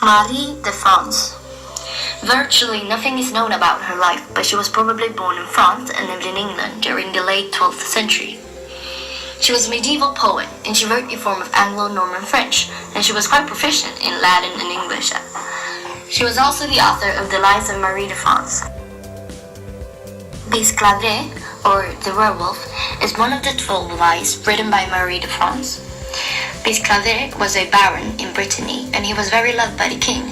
Marie de France. Virtually nothing is known about her life, but she was probably born in France and lived in England during the late 12th century. She was a medieval poet, and she wrote a form of Anglo-Norman French, and she was quite proficient in Latin and English. She was also the author of the Lives of Marie de France. Bisclavret, or the Werewolf, is one of the 12 lies written by Marie de France. Bisclavret was a baron in Brittany, and he was very loved by the king.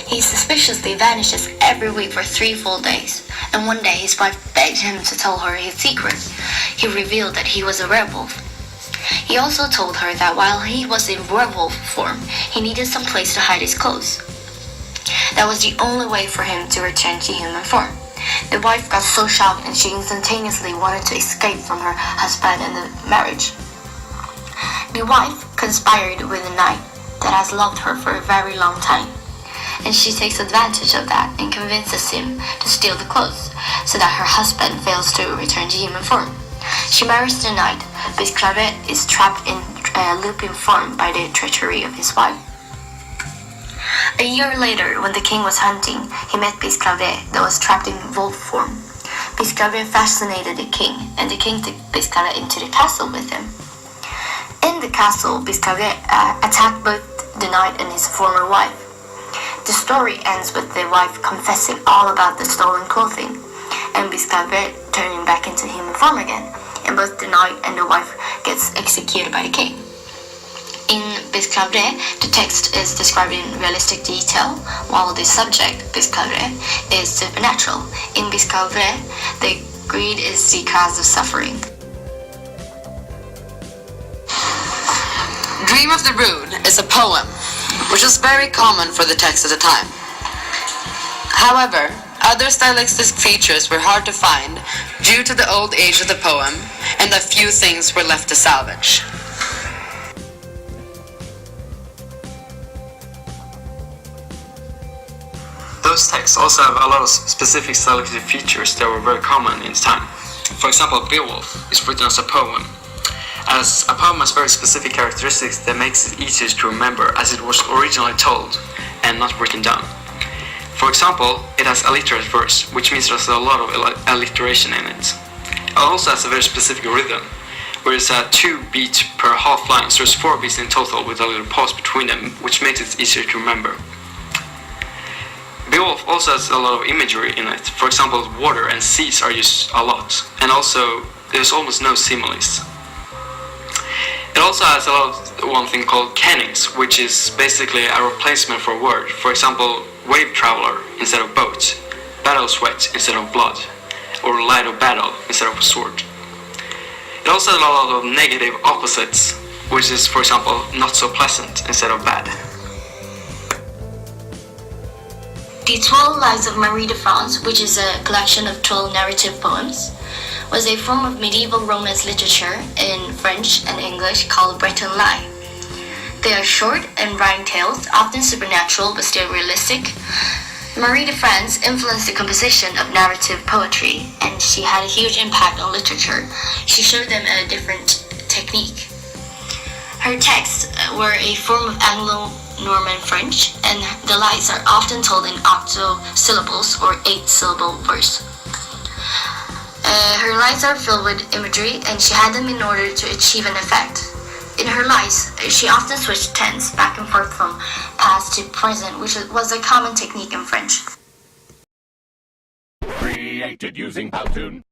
He suspiciously vanishes every week for 3 full days, and one day his wife begged him to tell her his secret. He revealed that he was a werewolf. He also told her that while he was in werewolf form, he needed some place to hide his clothes. That was the only way for him to return to human form. The wife got so shocked and she instantaneously wanted to escape from her husband and the marriage. The wife conspired with a knight that has loved her for a very long time, and she takes advantage of that and convinces him to steal the clothes so that her husband fails to return to human form. She marries the knight, but Bisclavret is trapped in looping form by the treachery of his wife. A year later, when the king was hunting, he met Bisclavret that was trapped in wolf form. Bisclavret fascinated the king, and the king took Bisclavret into the castle with him. In the castle, Bisclavret attacked both the knight and his former wife. The story ends with the wife confessing all about the stolen clothing, and Bisclavret turning back into human form again, and both the knight and the wife gets executed by the king. In Bisclavret, the text is described in realistic detail, while the subject, Bisclavret, is supernatural. In Bisclavret, the greed is the cause of suffering. Dream of the Rune is a poem, which was very common for the text at the time. However, other stylistic features were hard to find due to the old age of the poem, and a few things were left to salvage. Those texts also have a lot of specific stylistic features that were very common in its time. For example, Beowulf is written as a poem. As a poem has very specific characteristics that makes it easier to remember as it was originally told and not written down. For example, it has alliterated verse, which means there's a lot of alliteration in it. It also has a very specific rhythm, where it's a 2 beat per half line, so there's 4 beats in total with a little pause between them, which makes it easier to remember. Beowulf also has a lot of imagery in it. For example, water and seas are used a lot, and also there's almost no similes. It also has a lot of one thing called kennings, which is basically a replacement for a word. For example, wave traveler instead of boat, battle sweat instead of blood, or light of battle instead of sword. It also has a lot of negative opposites, which is, for example, not so pleasant instead of bad. The 12 Lives of Marie de France, which is a collection of 12 narrative poems, was a form of medieval Romance literature in French and English called Breton lie. They are short and rhymed tales, often supernatural but still realistic. Marie de France influenced the composition of narrative poetry, and she had a huge impact on literature. She showed them a different technique. Her texts were a form of Anglo-Norman French, and the lies are often told in octosyllables or 8-syllable verse. Her lies are filled with imagery, and she had them in order to achieve an effect. In her lies, she often switched tense back and forth from past to present, which was a common technique in French. Created using Powtoon.